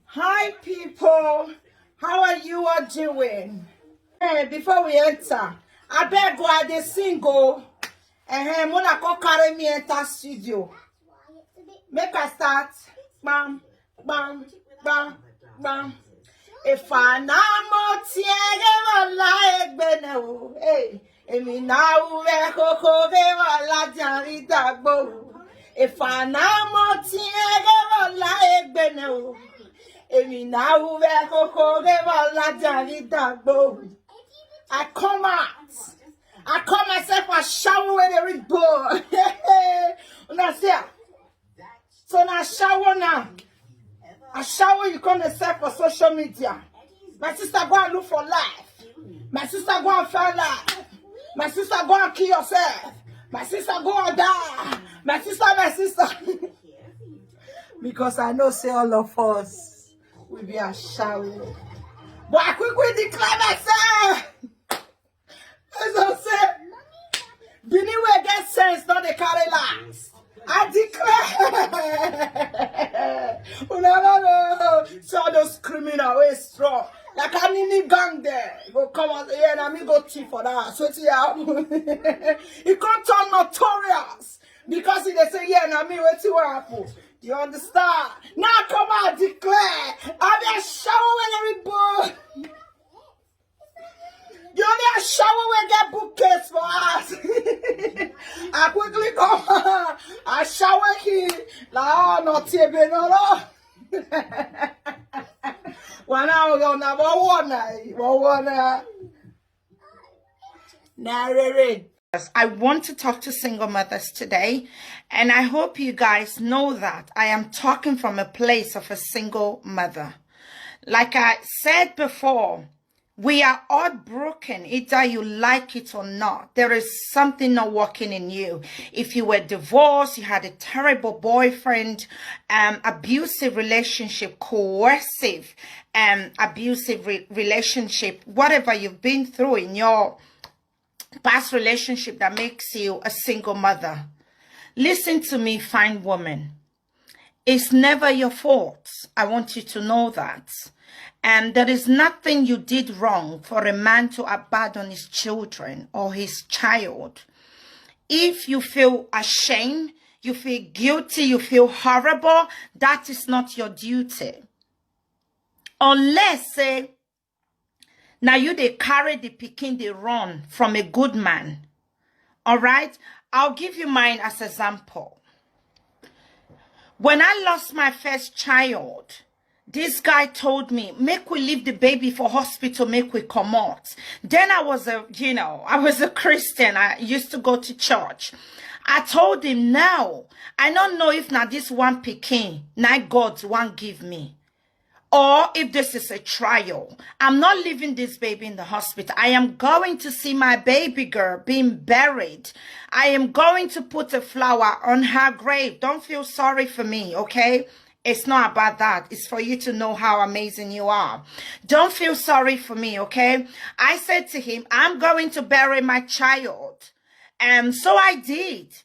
Hi people, how are you all doing? Hey, before we enter, I beg go at the single and Mona go carry me enter studio. Make I start. Bam, bam, bam, bam. If I na mo tiege like hey, emi na uwe koko la jari dagbo. If I na mo tiege like emi na uwe koko la jari dagbo. I call myself a shower with a red bull. So now shower now. A shower you call yourself for social media. My sister go and look for life. My sister go and find life. My sister go and kill yourself. My sister go and die. My sister. Because I know say all of us will be a shower. But I quickly declare myself. As I said, Bini will get sense, not the carry last. I declare. So those criminal way strong. Like I need gang there. Go come out here and me go cheat for that. So he can't turn notorious. Because he they say, yeah, now me wait to happen. Do you understand? Now come out, declare. I'll be a shower when every boy. You only a shower will get bookcase for us. I quickly come. I shower here. La not TV no. One hour go now. One. I want to talk to single mothers today, and I hope you guys know that I am talking from a place of a single mother. Like I said before, we are all broken, either you like it or not. There is something not working in you. If you were divorced, you had a terrible boyfriend, abusive relationship, coercive, abusive relationship, whatever you've been through in your past relationship that makes you a single mother. Listen to me, fine woman. It's never your fault. I want you to know that. And there is nothing you did wrong for a man to abandon his children or his child. If you feel ashamed, you feel guilty, you feel horrible, that is not your duty. Unless, say, now you they carry the pikin they run from a good man. All right? I'll give you mine as example. When I lost my first child, this guy told me, make we leave the baby for hospital, make we come out. Then I was a Christian. I used to go to church. I told him, no, I don't know if now this one pikin, now God won't give me. Or if this is a trial. I'm not leaving this baby in the hospital. I am going to see my baby girl being buried. I am going to put a flower on her grave. Don't feel sorry for me, okay? It's not about that. It's for you to know how amazing you are. Don't feel sorry for me, okay? I said to him, I'm going to bury my child. And so I did.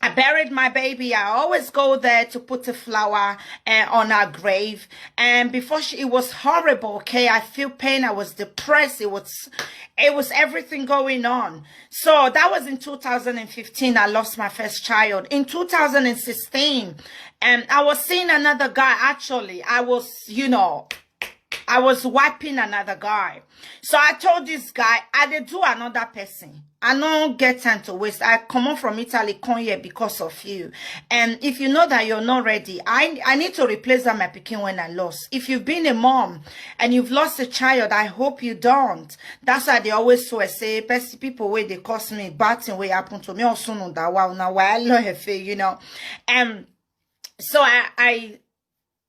I buried my baby. I always go there to put a flower on her grave. And before it was horrible, okay? I feel pain. I was depressed. It was everything going on. So that was in 2015. I lost my first child. In 2016, I was seeing another guy. Actually, I was wiping another guy. So I told this guy, I did do another person. I don't get time to waste. I come on from Italy, come here because of you. And if you know that you're not ready, I need to replace that my pikin when I lost. If you've been a mom and you've lost a child, I hope you don't. That's why they always say, people where they cost me, bad thing will happen to me. Also know that wow, now why I love her, you know. And so I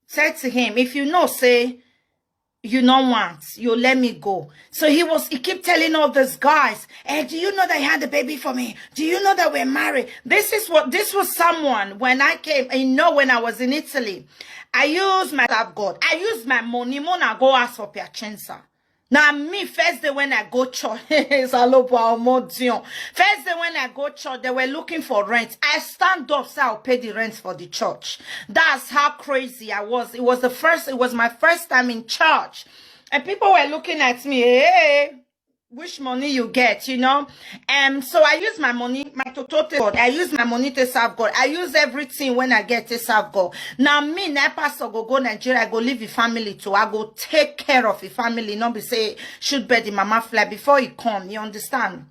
said to him, if you know, say, you don't want, you let me go. So he kept telling all these guys, hey, do you know that he had a baby for me? Do you know that we're married? This was someone, when I came, when I was in Italy, I used my God. I used my money, I go ask for Piacenza. Now me first day when I go church, first day when I go church, they were looking for rent. I stand up, so I'll pay the rent for the church. That's how crazy I was. It was my first time in church. And people were looking at me, hey, which money you get, you know? So I use my money, my total God. I use my money to serve God. I use everything when I get to serve God. Now me, na pastor go Nigeria, I go leave the family too. I go take care of the family, not be say, should bet the mama fly before he come, you understand?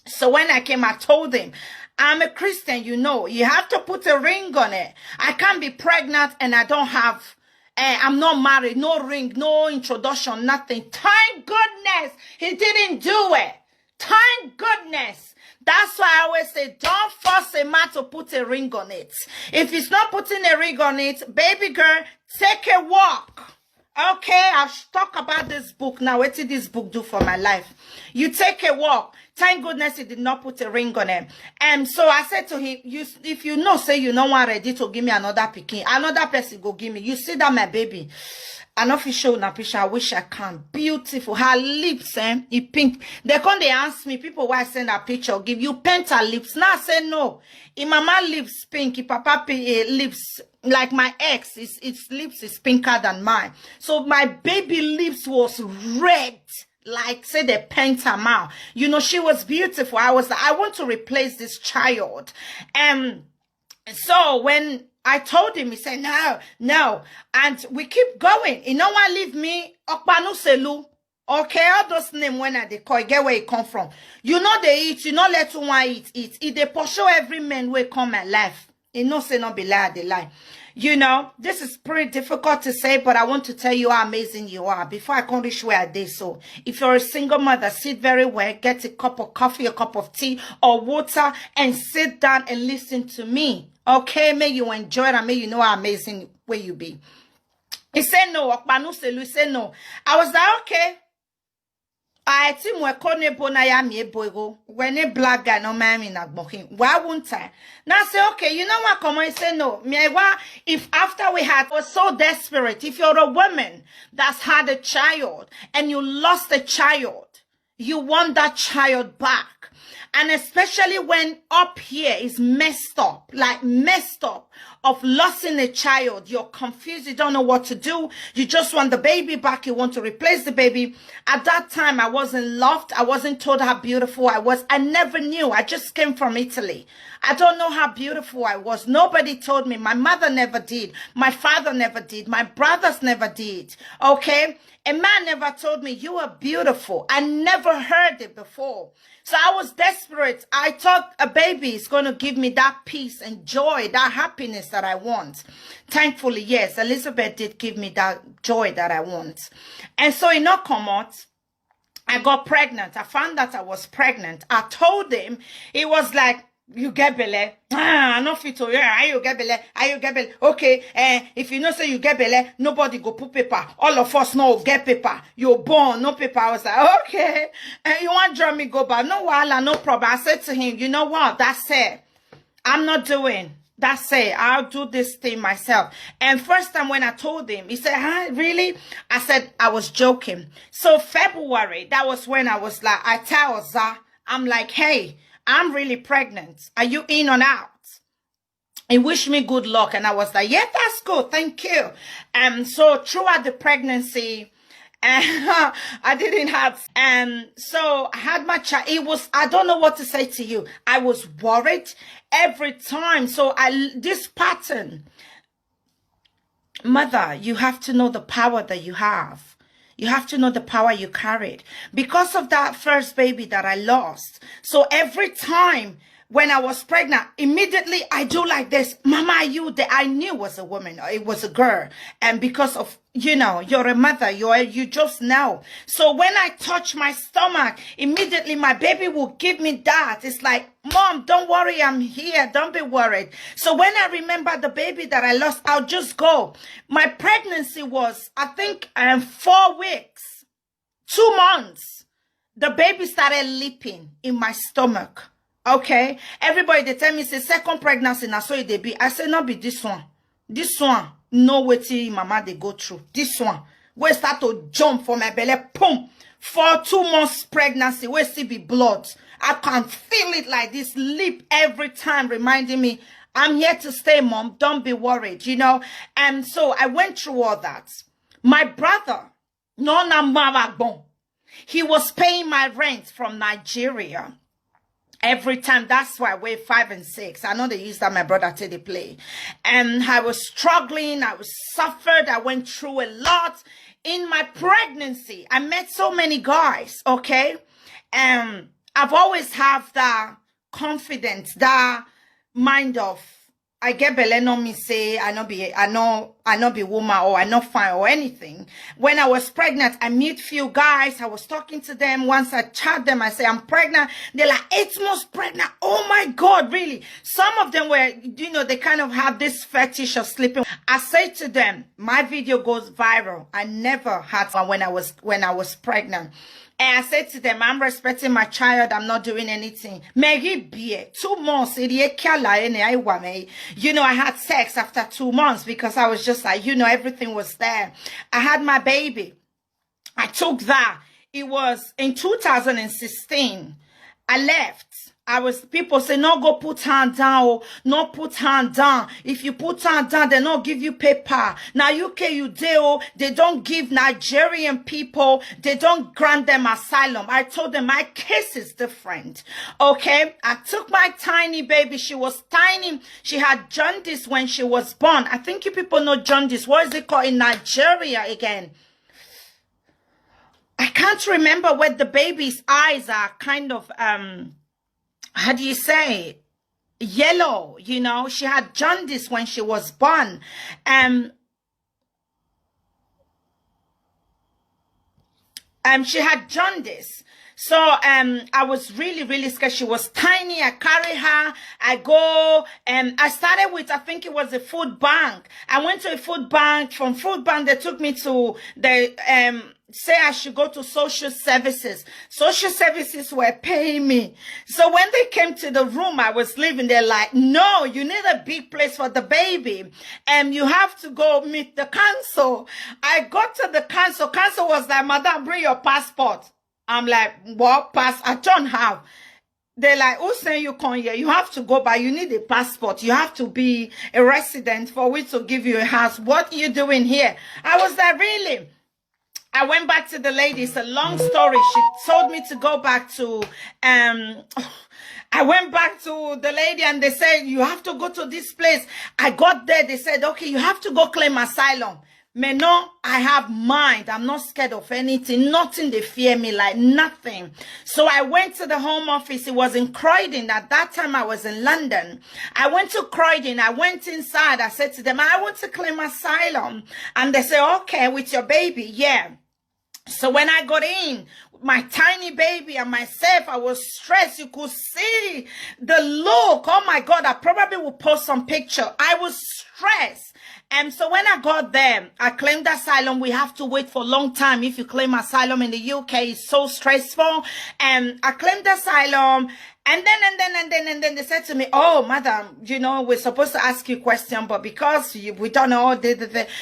So when I came, I told him, I'm a Christian, you know, you have to put a ring on it. I can't be pregnant and I don't have, I'm not married, no ring, no introduction, nothing. Thank goodness he didn't do it. Thank goodness. That's why I always say, don't force a man to put a ring on it. If he's not putting a ring on it, baby girl, take a walk. Okay, I'll talk about this book now. What did this book do for my life? You take a walk. Thank goodness he did not put a ring on him. And so I said to him, if you know, say you know one ready to give me another picking, another person go give me. You see that my baby. An official na picture, I wish I can. Beautiful. Her lips, it pink. They come, they ask me, people why send a picture, give you paint her lips. Now I say no. In mama lips pink, in papa lips, like my ex, its lips is pinker than mine. So my baby lips was red. Like, say they paint her mouth. You know, she was beautiful. I want to replace this child. So when I told him, he said, no. And we keep going. You know what, leave me, Okpanu Selu. Okay, all those names when I call, get where it come from. You know they eat, you know let one eat. If they pursue every man will come my life. You know, say not be lie, they lie. You know, this is pretty difficult to say, but I want to tell you how amazing you are before I can reach where I did. So if you're a single mother, sit very well, get a cup of coffee, a cup of tea or water and sit down and listen to me. Okay, may you enjoy it and may you know how amazing where you be. He said no, Okpanu Selu, he said no. I was like, okay. I think we kone bona ya mi ebogo when a black guy no man in agbokin. Why won't I? Now I say, okay, you know what? Come on, say no. If after we was so desperate, if you're a woman that's had a child and you lost a child, you want that child back. And especially when up here is messed up, like messed up of losing a child. You're confused. You don't know what to do. You just want the baby back. You want to replace the baby. At that time, I wasn't loved. I wasn't told how beautiful I was. I never knew. I just came from Italy. I don't know how beautiful I was. Nobody told me. My mother never did. My father never did. My brothers never did. Okay? A man never told me you are beautiful. I never heard it before. So I was desperate. I thought a baby is going to give me that peace and joy, that happiness that I want. Thankfully, yes, Elizabeth did give me that joy that I want. And so in Okomot, I got pregnant. I found that I was pregnant. I told him, it was like, you get belle. I no fit to yeah, you get belle. You get belle. Okay, if you know say you get belle, nobody go put paper. All of us know get paper. You're born, no paper. I was like, okay. You want draw me go back? No wala, no problem. I said to him, you know what? That's it. I'm not doing. That's it. I'll do this thing myself. And first time when I told him, he said, huh, really? I said, I was joking. So February, that was when I was like, I tell Za, I'm like, hey, I'm really pregnant. Are you in or out? He wished me good luck. And I was like, yeah, that's good. Thank you. So throughout the pregnancy, I didn't have, so I had my child. It was, I don't know what to say to you. I was worried every time. So this pattern, mother, you have to know the power that you have. You have to know the power you carried because of that first baby that I lost. So every time when I was pregnant, immediately I do like this. Mama, I knew was a woman. It was a girl. And because of, you know, you're a mother, you just know. So when I touch my stomach, immediately my baby will give me that. It's like, Mom, don't worry, I'm here. Don't be worried. So when I remember the baby that I lost, I'll just go. My pregnancy was, I think, 4 weeks, 2 months. The baby started leaping in my stomach. Okay, everybody they tell me it's a second pregnancy now, so it be. I say not be this one. This one, no waiting, mama they go through. This one, We start to jump for my belly. Boom. For 2 months pregnancy, we see be blood. I can feel it like this lip every time, reminding me, I'm here to stay, mom. Don't be worried, you know. And so I went through all that. My brother, Nona Maragbon, he was paying my rent from Nigeria. Every time, that's why we're 5 and 6. I know they use that my brother till they play. And I was struggling, I was suffered, I went through a lot. In my pregnancy, I met so many guys, okay? And I've always have that confidence, that mind of, I get belle no me say I not be woman or I not fine or anything. When I was pregnant, I meet few guys. I was talking to them. Once I chat them, I say I'm pregnant. They're like 8 months pregnant. Oh my God, really? Some of them were, you know, they kind of have this fetish of sleeping. I say to them, my video goes viral. I never had one when I was pregnant. And I said to them, I'm respecting my child. I'm not doing anything. Maybe 2 months. You know, I had sex after 2 months because I was just like, you know, everything was there. I had my baby. I took that. It was in 2016. I left. People say, no, go put hand down. Oh, no, put hand down. If you put hand down, they not give you paper. Now, UK, they don't give Nigerian people, they don't grant them asylum. I told them my case is different. Okay. I took my tiny baby. She was tiny. She had jaundice when she was born. I think you people know jaundice. What is it called in Nigeria again? I can't remember what the baby's eyes are kind of, how do you say, yellow, you know. She had jaundice when she was born. She had jaundice. So, I was really, really scared. She was tiny. I carry her. I go, I started with, I think it was a food bank. I went to a food bank. From food bank, they took me to the, say I should go to social services. Social services were paying me. So when they came to the room I was living, they're like, no, you need a big place for the baby. And you have to go meet the council. I got to the council. Council was like, madam, bring your passport. I'm like, what pass? I don't have. They're like, who saying you come here? You have to go by. You need a passport. You have to be a resident for which to give you a house. What are you doing here? I was like, really? I went back to the lady. It's a long story. She told me to go back to, I went back to the lady and they said, you have to go to this place. I got there. They said, okay, you have to go claim asylum. Me no, I have mind. I'm not scared of anything. Nothing they fear me like, nothing. So I went to the Home Office. It was in Croydon. At that time I was in London. I went to Croydon. I went inside. I said to them, I want to claim asylum. And they said, okay, with your baby. Yeah. So when I got in, my tiny baby and myself, I was stressed. You could see the look. Oh my God, I probably will post some picture. I was stressed. And so when I got there, I claimed asylum. We have to wait for a long time. If you claim asylum in the UK, it's so stressful. And I claimed asylum. And then they said to me, oh, madam, you know, we're supposed to ask you a question, but because we don't know,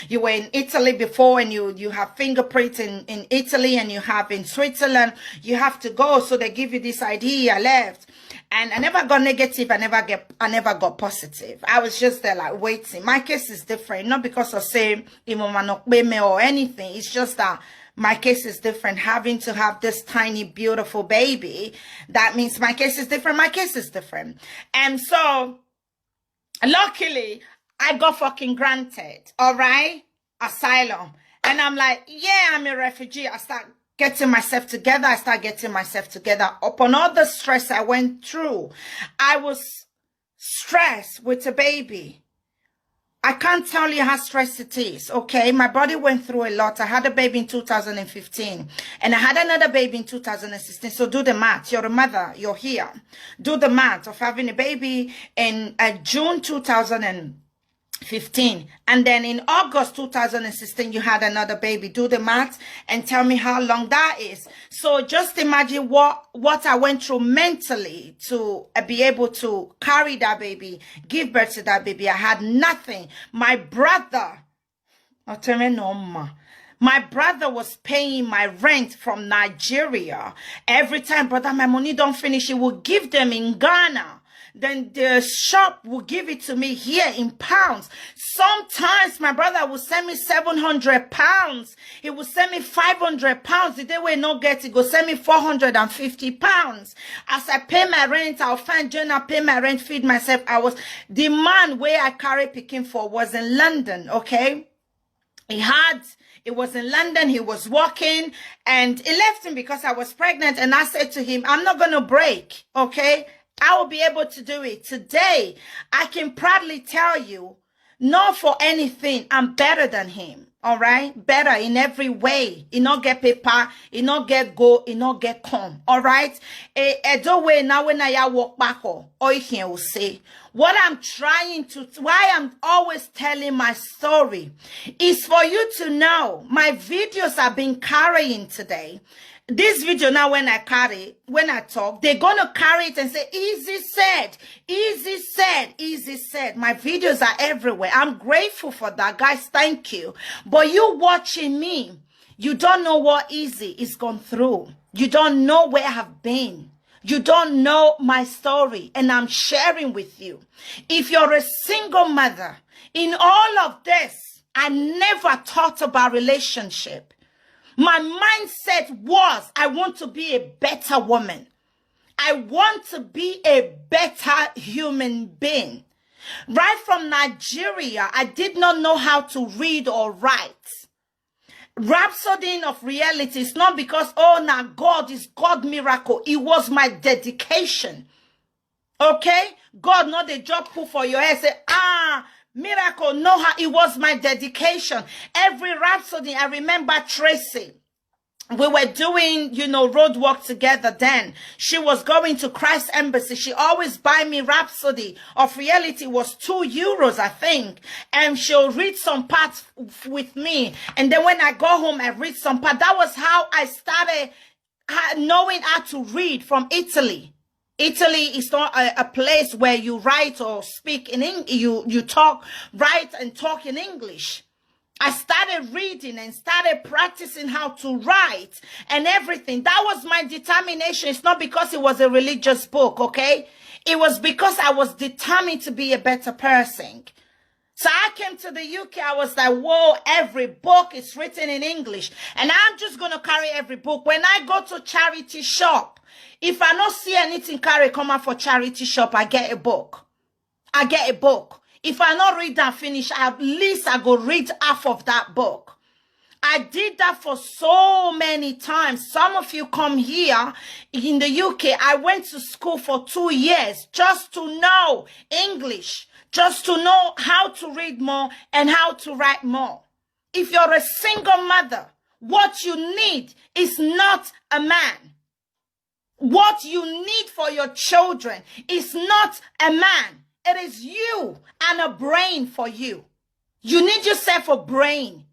you were in Italy before and you have fingerprints in Italy and you have in Switzerland, you have to go. So they give you this ID. I left. And I never got negative. I never got positive. I was just there like waiting. My case is different. Not because of saying or anything. It's just that my case is different. Having to have this tiny, beautiful baby, that means my case is different. My case is different. And so, luckily, I got fucking granted, all right? Asylum. And I'm like, yeah, I'm a refugee. I start getting myself together. Upon all the stress I went through, I was stressed with a baby. I can't tell you how stressed it is, okay? My body went through a lot. I had a baby in 2015, and I had another baby in 2016. So do the math. You're a mother. You're here. Do the math of having a baby in June 2015. And then in August 2016, you had another baby. Do the math and tell me how long that is. So just imagine what I went through mentally to be able to carry that baby, give birth to that baby. I had nothing. My brother, My brother was paying my rent from Nigeria. Every time, brother, my money don't finish, he will give them in Ghana. Then the shop will give it to me here in pounds. Sometimes my brother will send me 700 pounds. He will send me 500 pounds. The day we not get it, go send me 450 pounds. As I pay my rent, I'll find Jonah, pay my rent, feed myself. The man where I carry picking for was in London, okay? It was in London, he was working, and he left him because I was pregnant, and I said to him, I'm not going to break, okay? I will be able to do it. Today, I can proudly tell you, not for anything, I'm better than him. All right? Better in every way. He not get paper, he not get go, he not get come. All right? Do way now when I walk back or he will say. What I'm trying to, why I'm always telling my story is for you to know my videos I've been carrying today. This video now, when I talk, they're going to carry it and say, easy said, easy said, easy said. My videos are everywhere. I'm grateful for that, guys. Thank you. But you watching me, you don't know what easy is gone through. You don't know where I have been. You don't know my story, and I'm sharing with you. If you're a single mother, in all of this, I never thought about relationship. My mindset was, I want to be a better woman. I want to be a better human being. Right from Nigeria, I did not know how to read or write. Rhapsody of reality is not because, oh, now God is God miracle. It was my dedication. Okay? God, not a job put for your head. Say, miracle, no, how it was my dedication. Every Rhapsody, I remember Tracy. We were doing, road work together then. She was going to Christ Embassy. She always buy me Rhapsody of reality. It was €2, I think. And she'll read some parts with me. And then when I go home, I read some part. That was how I started knowing how to read from Italy. Italy is not a place where you write or speak in English. You talk, write and talk in English. I started reading and started practicing how to write and everything. That was my determination. It's not because it was a religious book, okay? It was because I was determined to be a better person. So I came to the UK. I was like, whoa, every book is written in English. And I'm just going to carry every book. When I go to charity shop, if I don't see anything carry come out for charity shop, I get a book. I get a book. If I not read and finish, at least I go read half of that book. I did that for so many times. Some of you come here in the UK. I went to school for 2 years just to know English, just to know how to read more and how to write more. If you're a single mother, what you need is not a man. What you need for your children is not a man. It is you and a brain for you. You need yourself a brain.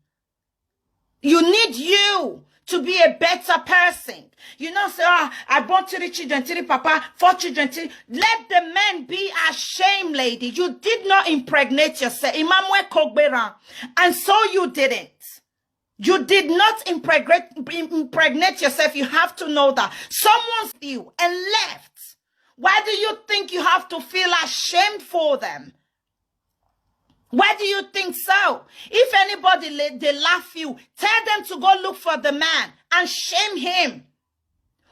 You need you to be a better person. You know, say, I born 3 children, 3 papa, 4 children, 3. Let the men be ashamed, lady. You did not impregnate yourself. Imamwe Kogbera. And so you didn't. You did not impregnate yourself. You have to know that. Someone's you and left. Why do you think you have to feel ashamed for them? Why do you think so? If anybody, they laugh you, tell them to go look for the man and shame him.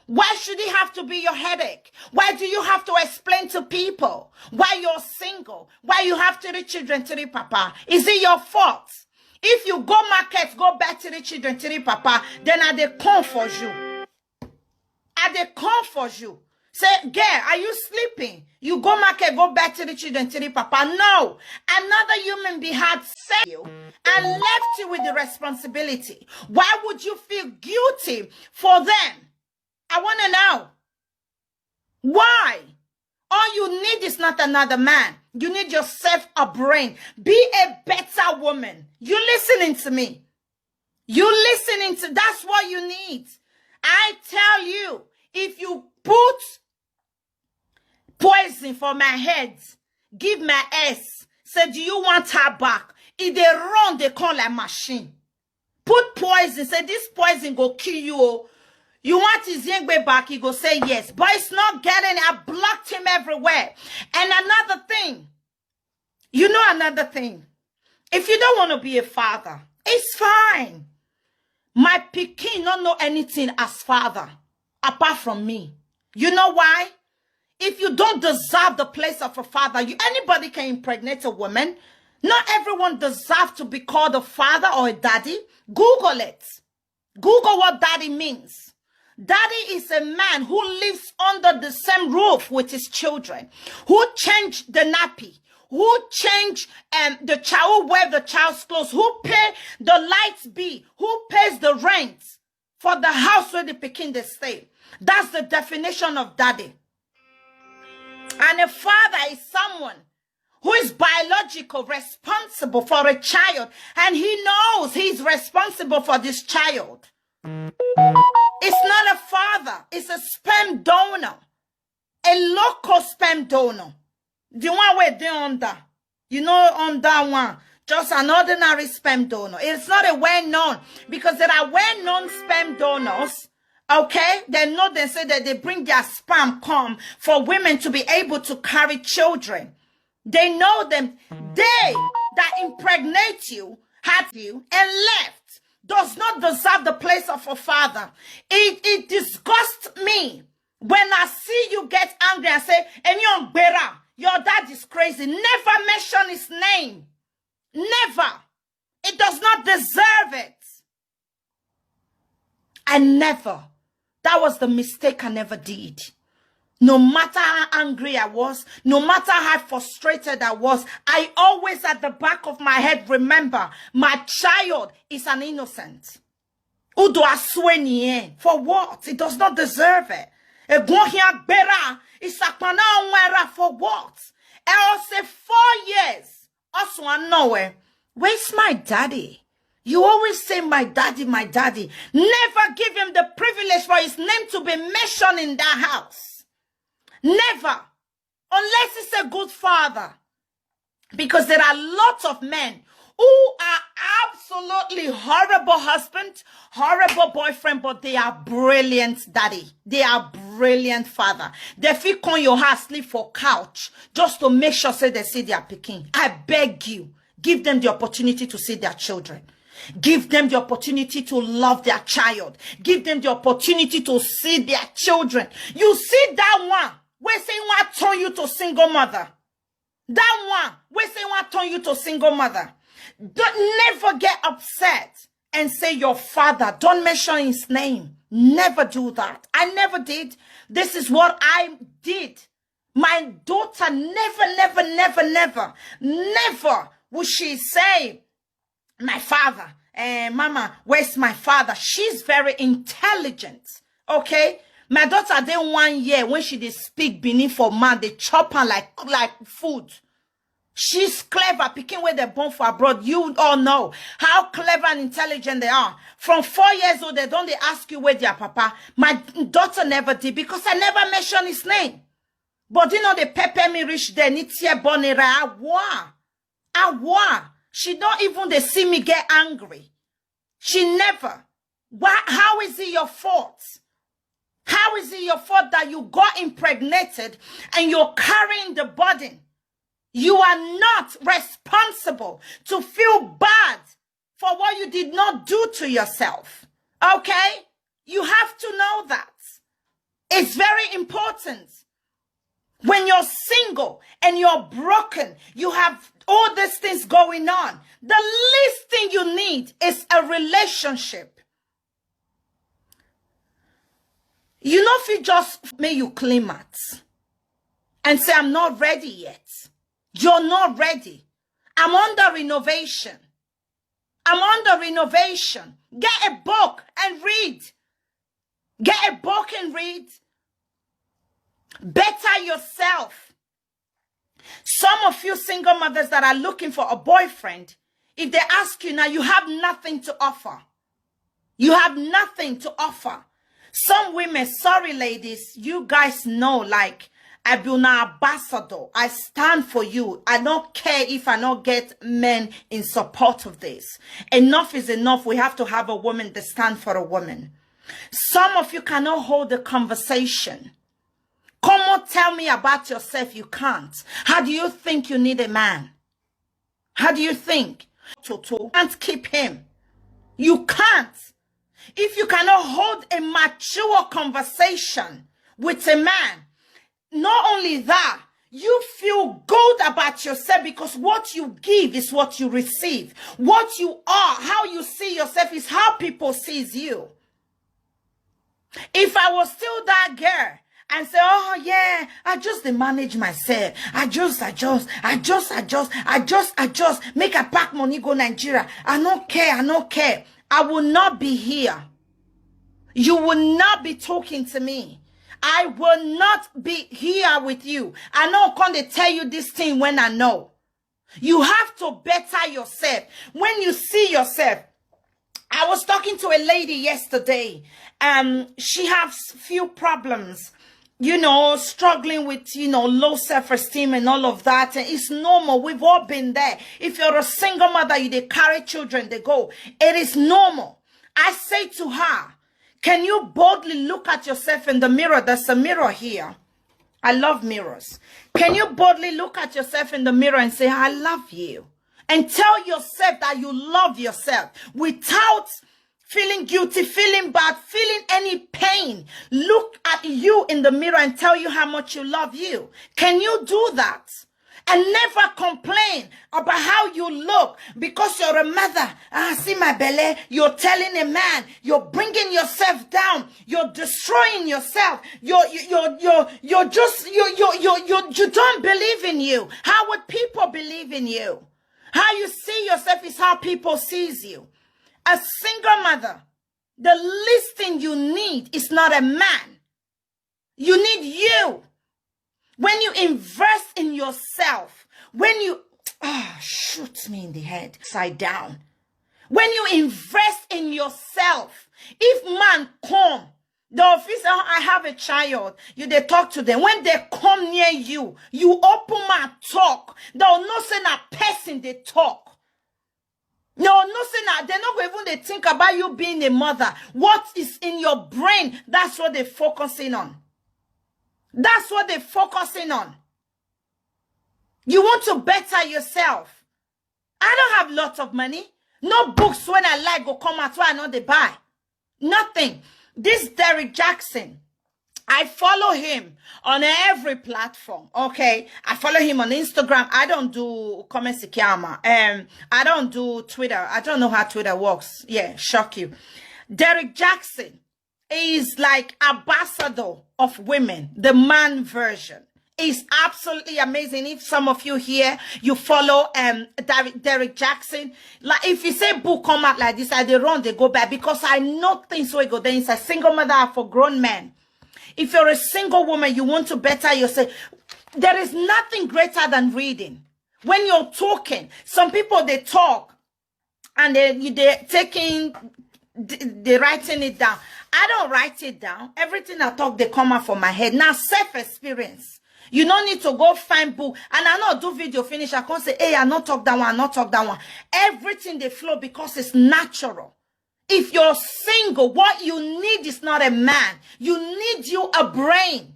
Why should he have to be your headache? Why do you have to explain to people why you're single? Why you have 3 children, 3 papa? Is it your fault? If you go market, go back to the children, 3 papa, then are they come for you? Are they come for you? Say, girl, are you sleeping? You go market, go back to the children, 3 papa. No. Another human being had saved you and left you with the responsibility. Why would you feel guilty for them? I want to know. Why? All you need is not another man. You need yourself a brain. Be a better woman. You listening to me? You listening to, that's what you need. I tell you, if you put poison for my head, give my ass, say, do you want her back? If they run, they come like machine. Put poison, say this poison go kill you. Oh. You want his yengbe back, he go say yes. But it's not getting, I blocked him everywhere. And another thing, another thing. If you don't want to be a father, it's fine. My pikin don't know anything as father, apart from me. You know why? If you don't deserve the place of a father, anybody can impregnate a woman. Not everyone deserves to be called a father or a daddy. Google it. Google what daddy means. Daddy is a man who lives under the same roof with his children, who changed the nappy, who change the child, who wear the child's clothes, who pay the lights bill, who pays the rent for the house where the pikin they stay. That's the definition of daddy. And a father is someone who is biological, responsible for a child, and he knows he's responsible for this child. It's not a father, it's a sperm donor, a local sperm donor. The one where they under, on that one, just an ordinary sperm donor. It's not a well-known, because there are well-known sperm donors, okay? They know, they say that they bring their sperm come for women to be able to carry children. They know them. They that impregnate you, had you, and left, does not deserve the place of a father. It disgusts me when I see you get angry and say, "Enyon Bera, your dad is crazy." Never mention his name. Never. It does not deserve it. I never. That was the mistake I never did. No matter how angry I was, no matter how frustrated I was, I always at the back of my head remember, my child is an innocent. Udo asweni for what? It does not deserve it. For what? I'll say 4 years. Also, I know it. Where's my daddy? You always say my daddy, my daddy. Never give him the privilege for his name to be mentioned in that house. Never. Unless he's a good father. Because there are lots of men who are absolutely horrible husband, horrible boyfriend, but they are brilliant daddy. They are brilliant father. They feel on your house, sleep for couch, just to make sure say they see their pikin. I beg you, give them the opportunity to see their children. Give them the opportunity to love their child. Give them the opportunity to see their children. You see that one, we say want to turn you to single mother. That one, we say want to turn you to single mother. Don't never get upset and say your father. Don't mention his name. Never do that. I never did. This is what I did. My daughter never would she say, my father, mama, where's my father? She's very intelligent. Okay? My daughter did 1 year when she did speak Benin for man, they chop her like food. She's clever, picking where they're born for abroad. You all know how clever and intelligent they are. From 4 years old, they ask you where their papa. My daughter never did because I never mentioned his name. But they pepper me rich there. Nitia bonera awa. She don't even they see me get angry. She never. Why? How is it your fault? How is it your fault that you got impregnated and you're carrying the burden? You are not responsible to feel bad for what you did not do to yourself. Okay? You have to know that. It's very important. When you're single and you're broken, you have all these things going on. The least thing you need is a relationship. You know, if you just make you climax and say, I'm not ready yet. You're not ready. I'm under renovation. I'm under renovation. Get a book and read. Get a book and read. Better yourself. Some of you single mothers that are looking for a boyfriend, if they ask you now, you have nothing to offer. You have nothing to offer. Some women, sorry ladies, you guys know, like, I be an ambassador. I stand for you. I don't care if I don't get men in support of this. Enough is enough. We have to have a woman that stand for a woman. Some of you cannot hold the conversation. Come on, tell me about yourself. You can't. How do you think you need a man? How do you think? You can't keep him. You can't. If you cannot hold a mature conversation with a man, not only that, you feel good about yourself because what you give is what you receive. What you are, how you see yourself is how people sees you. If I was still that girl and say, oh yeah, I just manage myself. I just, make a pack money, go Nigeria. I don't care. I will not be here. You will not be talking to me. I will not be here with you. I know I can't tell you this thing when I know. You have to better yourself. When you see yourself, I was talking to a lady yesterday. She has few problems, struggling with, low self-esteem and all of that. And it's normal. We've all been there. If you're a single mother, they carry children, they go. It is normal. I say to her, can you boldly look at yourself in the mirror? There's a mirror here. I love mirrors. Can you boldly look at yourself in the mirror and say, I love you? And tell yourself that you love yourself without feeling guilty, feeling bad, feeling any pain. Look at you in the mirror and tell you how much you love you. Can you do that? And never complain about how you look because you're a mother. See my belly. You're telling a man. You're bringing yourself down. You're destroying yourself. You don't believe in you. How would people believe in you? How you see yourself is how people sees you. A single mother, the least thing you need is not a man. You need you. When you invest in yourself, when you, shoots me in the head, side down. When you invest in yourself, if man come, the officer, I have a child, they talk to them. When they come near you, you open my talk. They'll not say a person they talk. No, they're not even they think about you being a mother. What is in your brain, that's what they're focusing on. That's what they're focusing on. You want to better yourself. I don't have lots of money. No books when I like go come out where I know they buy. Nothing. This Derek Jackson, I follow him on every platform. Okay. I follow him on Instagram. I don't do comment sikiyama. I don't do Twitter. I don't know how Twitter works. Yeah, shock you. Derek Jackson is like ambassador of women, the man version. Is absolutely amazing. If some of you here, you follow Derek Jackson, like if you say book come out like this, they run, they go back because I know things will go there. It's a single mother for grown men. If you're a single woman, you want to better yourself. There is nothing greater than reading. When you're talking, some people they talk and they're writing it down. I don't write it down. Everything I talk, they come out from my head. Now, self-experience. You don't need to go find book. And I not do video finish. I can't say, hey, I not talk that one, I not talk that one. Everything they flow because it's natural. If you're single, what you need is not a man. You need a brain.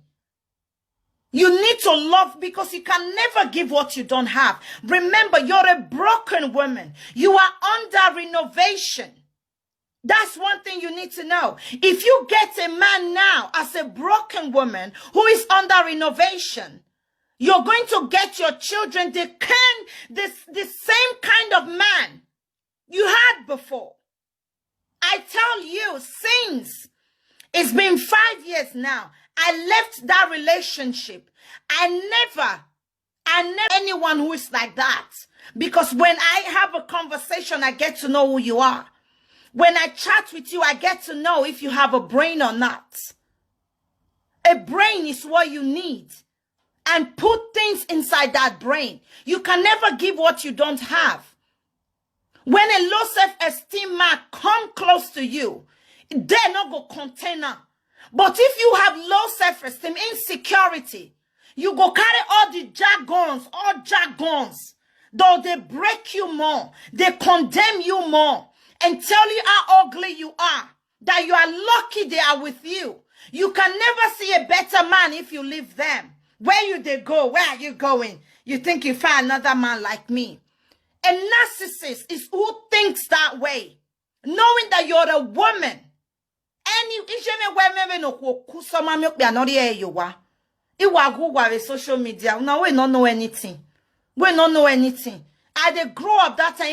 You need to love because you can never give what you don't have. Remember, you're a broken woman. You are under renovation. That's one thing you need to know. If you get a man now as a broken woman who is under renovation, you're going to get your children the same kind of man you had before. I tell you, since it's been 5 years now, I left that relationship. I never anyone who is like that. Because when I have a conversation, I get to know who you are. When I chat with you, I get to know if you have a brain or not. A brain is what you need. And put things inside that brain. You can never give what you don't have. When a low self-esteem man come close to you, they're not go container. But if you have low self-esteem, insecurity, You go carry all the jargons. Though they break you more, they condemn you more, and tell you how ugly you are, that you are lucky they are with you. You can never see a better man if you leave them. Where you they go? Where are you going? You think you find another man like me? A narcissist is who thinks that way, knowing that you're a woman. Social media. Now we don't know anything. We don't know anything. I they grow up that time.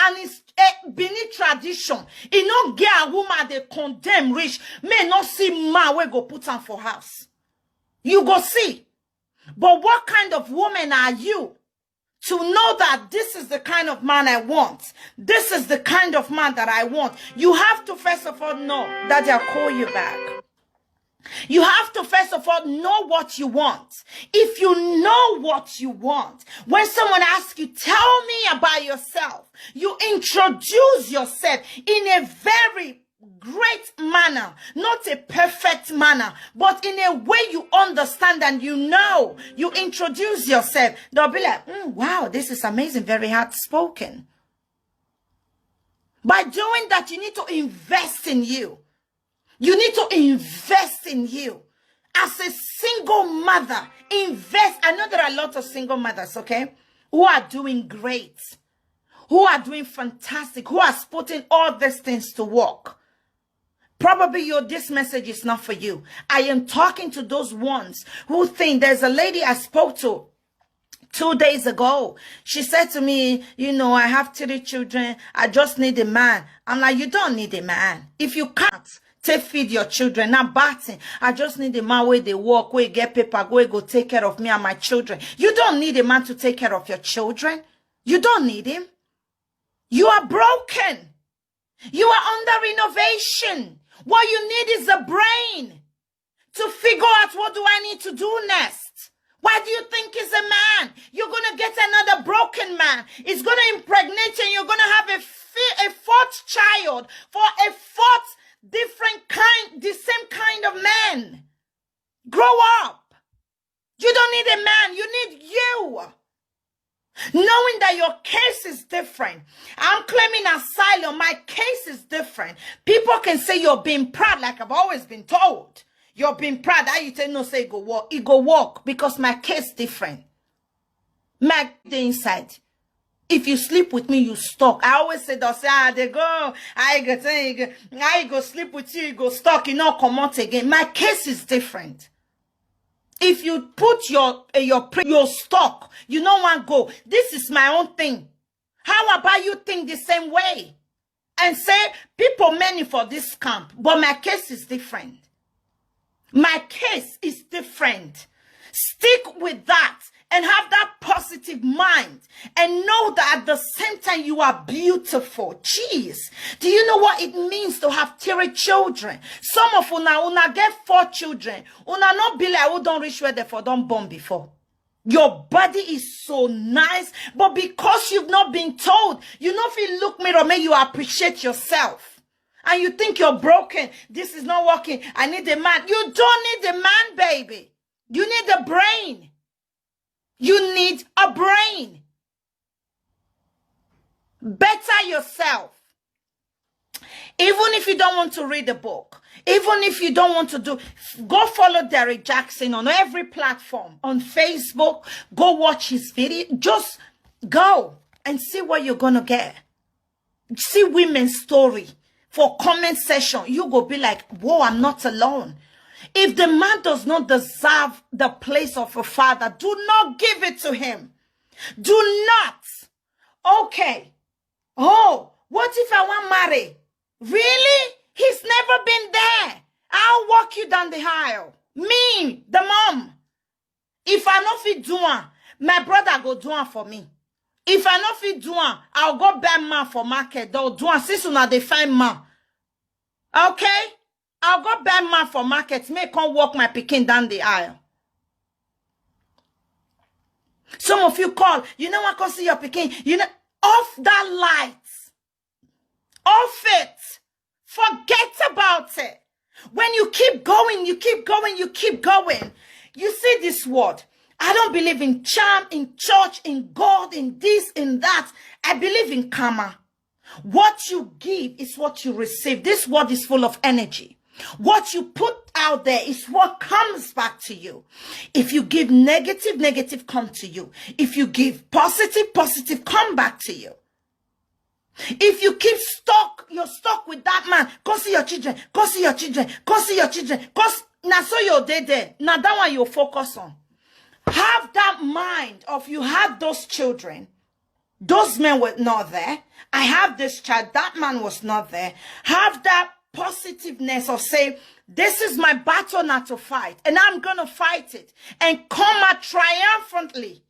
And it's a beneath tradition. It not get a woman they condemn rich. May not see man we go put on for house. You go see. But what kind of woman are you to know that this is the kind of man I want? This is the kind of man that I want. You have to first of all know that they'll call you back. You have to first of all know what you want. If you know what you want, when someone asks you, tell me about yourself, you introduce yourself in a very great manner, not a perfect manner, but in a way you understand and you know. You introduce yourself. They'll be like, wow, this is amazing, very outspoken. By doing that, you need to invest in you. You need to invest in you. As a single mother, invest. I know there are a lot of single mothers, okay, who are doing great, who are doing fantastic, who are putting all these things to work. Probably this message is not for you. I am talking to those ones who think. There's a lady I spoke to 2 days ago. She said to me, you know, I have 3 children. I just need a man. I'm like, you don't need a man. If you can't feed your children, not batting. I just need a man where they work, where get paper, where go take care of me and my children. You don't need a man to take care of your children. You don't need him. You are broken. You are under renovation. What you need is a brain to figure out, what do I need to do next? Why do you think he's a man? You're going to get another broken man. It's going to impregnate you and you're going to have a fourth child for a fourth different kind, the same kind of man. Grow up. You don't need a man. You need you. Knowing that your case is different. I'm claiming asylum. My case is different. People can say you're being proud, like I've always been told. You're being proud. I you tell no say it go walk. It go walk because my case different. My the inside. If you sleep with me, you stuck. I always say, they go. I go sleep with you, you go stuck. You know, come out again. My case is different. If you put your stuck, you don't want to go. This is my own thing. How about you think the same way? And say, people many for this camp, but my case is different. My case is different. Stick with that and have that positive mind and know that at the same time you are beautiful. Jeez. Do you know what it means to have 3 children? Some of una get 4 children. Una not be like who don't reach where they for don't born before. Your body is so nice, but because you've not been told, you know if you look mirror, may you appreciate yourself. And you think you're broken. This is not working. I need a man. You don't need a man, baby. You need a brain. You need a brain. Better yourself. Even if you don't want to read a book, even if you don't want to go follow Derek Jackson on every platform, on Facebook, go watch his video. Just go and see what you're going to get. See women's story. For comment section, you go be like, whoa, I'm not alone. If the man does not deserve the place of a father, do not give it to him. Do not. Okay. Oh, what if I want marry? Really? He's never been there. I'll walk you down the aisle. Me, the mom. If I not fit do one, my brother go do one for me. If I not fit do one, I'll go buy man for market. They'll do one since una dey find man. Okay? I'll go buy man for market. May come walk my pikin down the aisle. Some of you call, you know what, can see your pikin. You know, off that light. Off it. Forget about it. When you keep going, you keep going, you keep going. You see this word. I don't believe in charm, in church, in God, in this, in that. I believe in karma. What you give is what you receive. This word is full of energy. What you put out there is what comes back to you. If you give negative, negative come to you. If you give positive, positive come back to you. If you keep stuck, you're stuck with that man. Go see your children. Go see your children. Go see your children. Now so you're there. Now that one you focus on. Have that mind of you have those children. Those men were not there. I have this child. That man was not there. Have that positiveness of say, this is my battle not to fight. And I'm going to fight it. And come out triumphantly.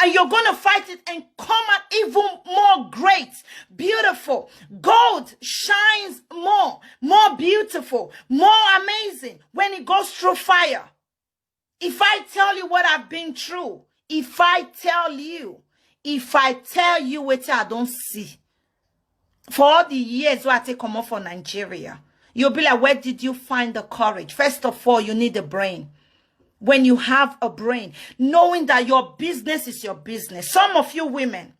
And you're going to fight it and come out even more great, beautiful. Gold shines more beautiful, more amazing when it goes through fire. If I tell you what I've been through, if I tell you what I don't see, for all the years where I take come off for Nigeria, you'll be like, where did you find the courage? First of all, you need a brain. When you have a brain, knowing that your business is your business. Some of you women,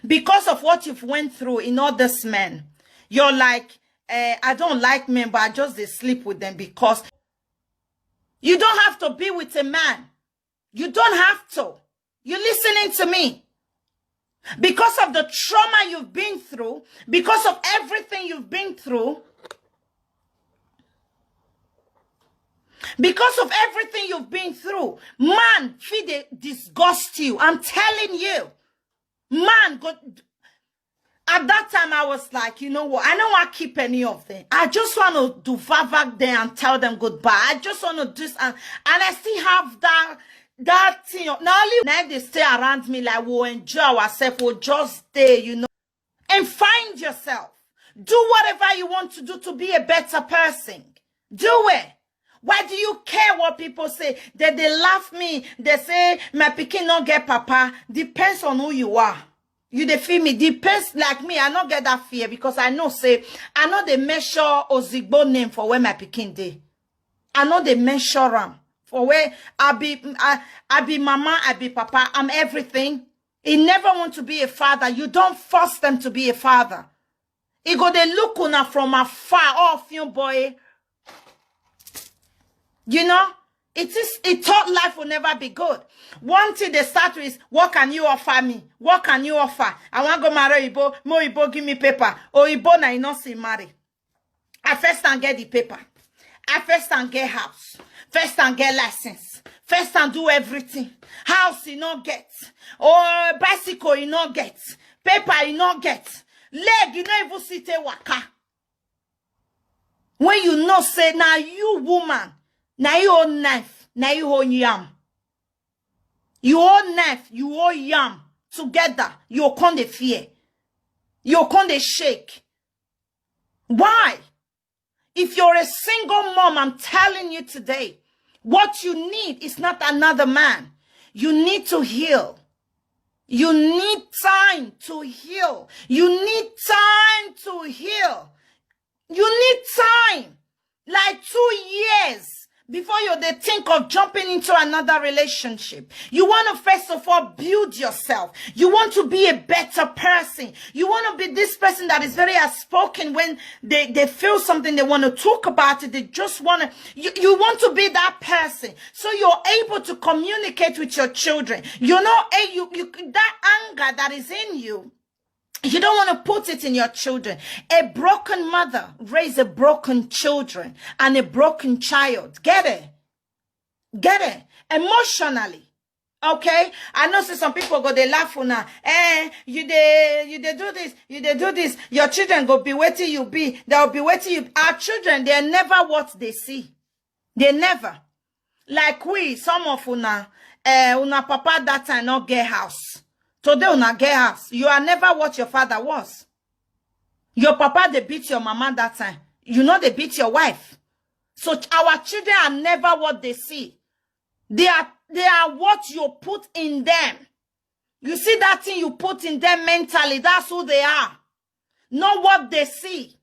because of what you've went through in all this men, you're like, I don't like men, but I just they sleep with them because you don't have to be with a man. You don't have to. You're listening to me. Because of the trauma you've been through, because of everything you've been through, because of everything you've been through, man, feed disgust you. I'm telling you, man, at that time I was like, you know what? I don't want to keep any of them. I just want to do vavak there and tell them goodbye. I just want to do this, and I still have that thing. Now they stay around me like we'll enjoy ourselves, we'll just stay, you know, and find yourself. Do whatever you want to do to be a better person. Do it. Why do you care what people say? That they laugh me. They say, my pikin not get papa. Depends on who you are. You dey feel me? Depends like me. I not get that fear because I know say, I know they measure Ozigbo name for where my pikin dey. I know they measure them for where I be mama, I be papa. I'm everything. He never want to be a father. You don't force them to be a father. He go they look on her from afar. Oh, you boy. You know, it thought life will never be good. One thing they start with is, what can you offer me? What can you offer? I want to go marry Ibo. Mo Ibo give me paper. Oh, Ibo na you not see marry. I first and get the paper. I first and get house. First and get license. First and do everything. House you not get. Or bicycle you not get. Paper you not get. Leg you not even sit a waka. When you know say, now you woman. Now you own knife, now you own yam. You own knife, you own yam. Together, you con the fear. You con the shake. Why? If you're a single mom, I'm telling you today, what you need is not another man. You need to heal. You need time to heal. You need time to heal. You need time. Like 2 years. Before they think of jumping into another relationship. You want to first of all build yourself. You want to be a better person. You want to be this person that is very outspoken when they feel something, they want to talk about it. They just want to, you want to be that person. So you're able to communicate with your children. You know, that anger that is in you, you don't want to put it in your children. A broken mother raise a broken children and a broken child. Get it? Get it? Emotionally. Okay? I know some people go, they laugh on her. You do this. You do this. Your children go be waiting you be. They'll be waiting you. Our children, they're never what they see. They never. Like some of una papa that time not get house. Today, una get house. You are never what your father was. Your papa, they beat your mama that time. You know they beat your wife. So our children are never what they see. They are what you put in them. You see that thing you put in them mentally, that's who they are. Not what they see.